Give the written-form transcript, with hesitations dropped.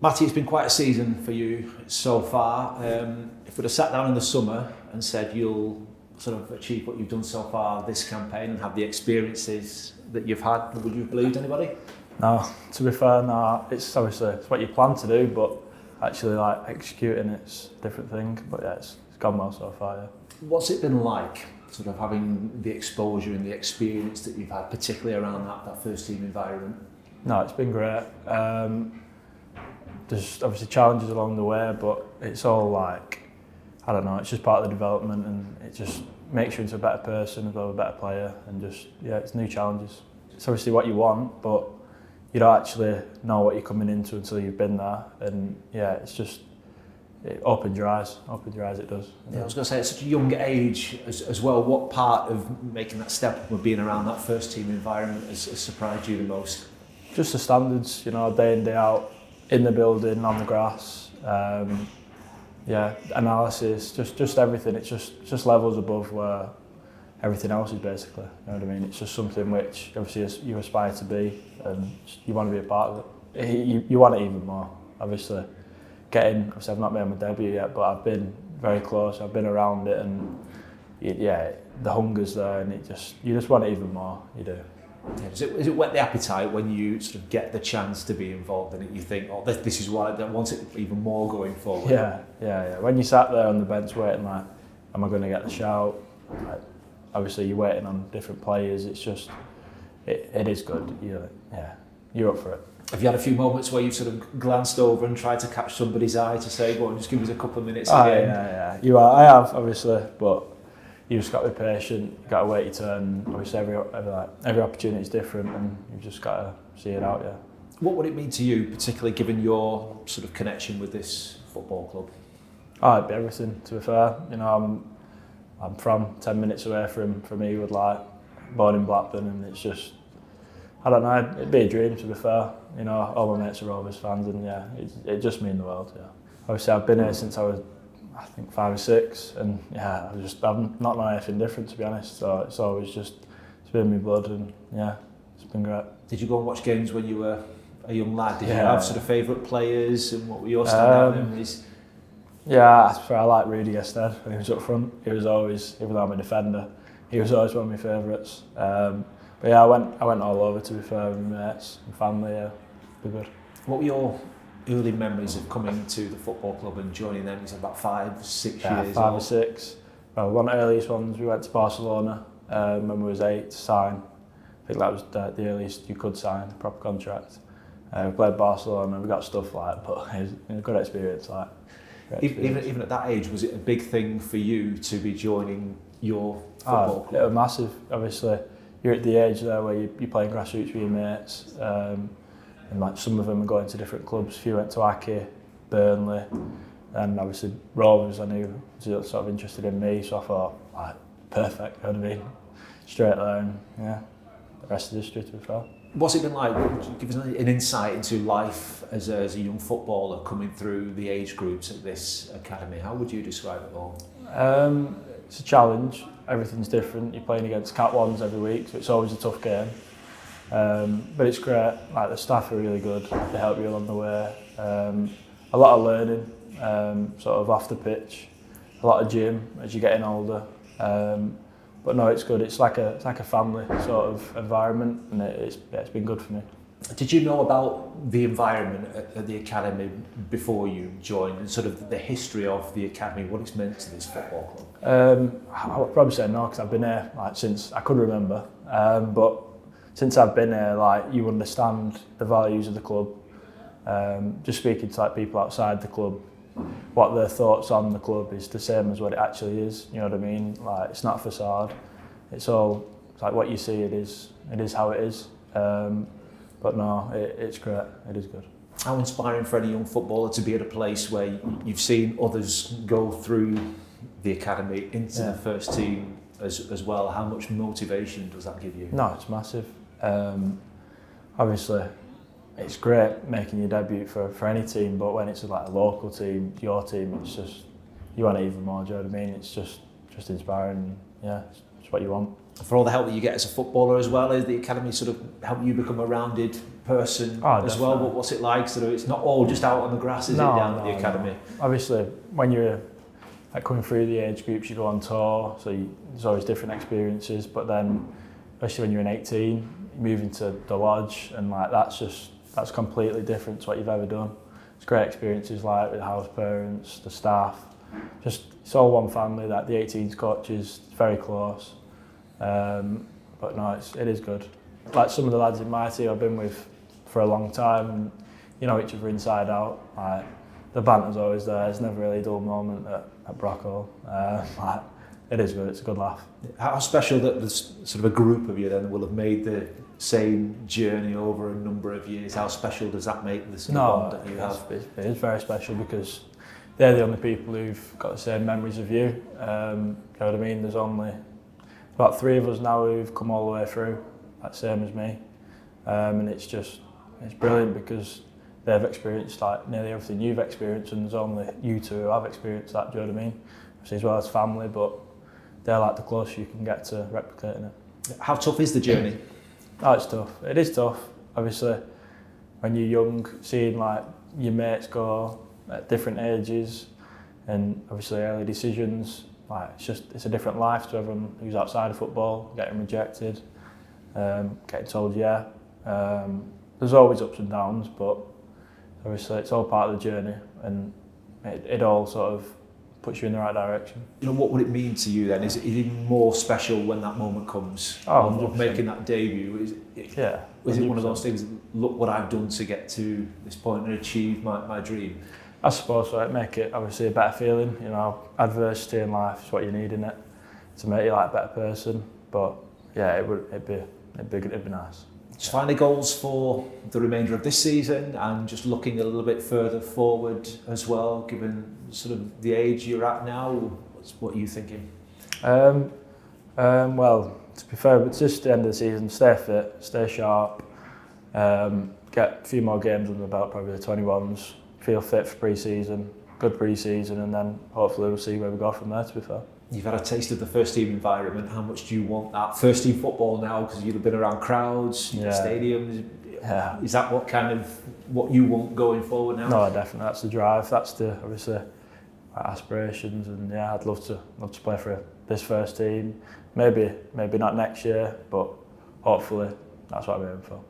Matty, it's been quite a season for you so far. If we'd have sat down in the summer and said you'll sort of achieve what you've done so far this campaign and have the experiences that you've had, would you have believed anybody? No, to be fair, no. It's obviously it's what you plan to do, but actually like executing it's a different thing. But yeah, it's gone well so far. Yeah. What's it been like, sort of having the exposure and the experience that you've had, particularly around that first team environment? No, it's been great. There's obviously challenges along the way, but it's all like, I don't know, it's just part of the development, and it just makes you into a better person, a better player, and just, yeah, it's new challenges. It's obviously what you want, but you don't actually know what you're coming into until you've been there, and yeah, it's just, it opens your eyes it does. Yeah, I was going to say, at such a young age as well, what part of making that step up and being around that first team environment has surprised you the most? Just the standards, you know, day in, day out, in the building, on the grass, yeah, analysis, just everything. It's just levels above where everything else is basically, you know what I mean? It's just something which obviously you aspire to be, and you want to be a part of it. You want it even more, obviously. Obviously I've not made my debut yet, but I've been very close, I've been around it, and yeah, the hunger's there, and you just want it even more, you do. Yeah, does it whet the appetite when you sort of get the chance to be involved in it? You think, oh, this is what I want it even more going forward. Yeah. When you sat there on the bench waiting, like, am I going to get the shout? Like, obviously, you're waiting on different players. It's just, it is good. You're up for it. Have you had a few moments where you've sort of glanced over and tried to catch somebody's eye to say, go on, just give us a couple of minutes again? Yeah. I have, obviously, but you just got to be patient, you've got to wait your turn. Obviously every opportunity is different, and you've just got to see it out, yeah. What would it mean to you, particularly given your sort of connection with this football club? Oh, it'd be everything, to be fair. You know, I'm from 10 minutes away from Ewood, like, born in Blackburn, and it's just, I don't know, it'd be a dream, to be fair. You know, all my mates are Rovers fans, and yeah, it just means the world, yeah. Obviously I've been here since I was, I think 5 or 6, and yeah, I've not known anything different, to be honest. So it's always just, it's been in my blood, and yeah, it's been great. Did you go and watch games when you were a young lad? Did you have sort of favourite players, and what were your standout memories? Yeah, I like Rudy yesterday. He was up front. He was always, even though I'm a defender, he was always one of my favourites. But yeah, I went all over, to be fair, with my mates and family. Yeah, be good. What were your early memories of coming to the football club and joining them? You said about 5, 6 years old. 5 or 6. Well, one of the earliest ones, we went to Barcelona when we was 8 to sign. I think that was the earliest you could sign a proper contract. We played Barcelona, we got stuff like, but it was a good experience. Like, even at that age, was it a big thing for you to be joining your football club? It was massive, obviously. You're at the age there where you're playing grassroots with your mates. And like some of them are going to different clubs. A few went to Aki, Burnley, and obviously Rovers I knew was sort of interested in me, so I thought, like, perfect, you know what I mean? Straight there, and yeah, the rest of the history, to be fair. What's it been like? Give us an insight into life as a young footballer coming through the age groups at this academy. How would you describe it all? It's a challenge. Everything's different. You're playing against Cat 1s every week, so it's always a tough game. But it's great. Like, the staff are really good. They help you along the way. A lot of learning, sort of off the pitch. A lot of gym as you're getting older. But no, it's good. It's like a family sort of environment, and it's been good for me. Did you know about the environment at the academy before you joined, and sort of the history of the academy, what it's meant to this football club? I would probably say no, because I've been here like since I could remember. But since I've been here, like, you understand the values of the club. Just speaking to like people outside the club, what their thoughts on the club is the same as what it actually is. You know what I mean? Like, it's not a facade. It's like what you see. It is how it is. But no, it's great. It is good. How inspiring for any young footballer to be at a place where you've seen others go through the academy into the first team as well. How much motivation does that give you? No, it's massive. Obviously, it's great making your debut for any team, but when it's like a local team, your team, it's just, you want it even more. Do you know what I mean? It's just inspiring. Yeah, it's what you want. for all the help that you get as a footballer as well? Is the academy sort of help you become a rounded person as well? But what's it like? Sort of, it's not all just out on the grass, is it, down at the academy? No. Obviously, when you're like coming through the age groups, you go on tour, so there's always different experiences. But then, especially when you're in 18, you move into the lodge, and like that's completely different to what you've ever done. It's great experiences, like with the house parents, the staff. Just it's all one family. Like the 18s coaches, it's very close. But no, it is good. Like some of the lads in my team I've been with for a long time, and you know each other inside out. Like the banter's always there. There's never really a dull moment at Brockhall. Like, it is good. It's a good laugh. How special that there's sort of a group of you then will have made the same journey over a number of years. How special does that make the sort of bond that you have? It is very special because they're the only people who've got the same memories of you. You know what I mean? There's only about 3 of us now who've come all the way through, like same as me. And it's brilliant because they've experienced like nearly everything you've experienced, and there's only you two who have experienced that, do you know what I mean? Obviously as well as family, but they're like the closest you can get to replicating it. How tough is the journey? Oh, it's tough. It is tough. Obviously, when you're young, seeing like your mates go at different ages, and obviously early decisions, like it's a different life to everyone who's outside of football, getting rejected, getting told yeah. There's always ups and downs, but obviously it's all part of the journey, and it all sort of puts you in the right direction. You know, what would it mean to you then? Is it even more special when that moment comes of making that debut? Is it one of those things, look what I've done to get to this point and achieve my dream? I suppose so. It'd make it obviously a better feeling. You know, adversity in life is what you need in it to make you like a better person. But yeah, it'd be nice. Just finally, goals for the remainder of this season, and just looking a little bit further forward as well, given sort of the age you're at now. What are you thinking? Well, to be fair, it's just the end of the season. Stay fit, stay sharp, get a few more games under the belt, probably the 21s. Feel fit for pre-season, good pre-season, and then hopefully we'll see where we go from there, to be fair. You've had a taste of the first team environment. How much do you want that first team football now? Because you've been around crowds, stadiums. Yeah. Is that what you want going forward now? No, definitely. That's the drive. That's the obviously aspirations, and yeah, I'd love to play for this first team. Maybe not next year, but hopefully that's what I'm aiming for.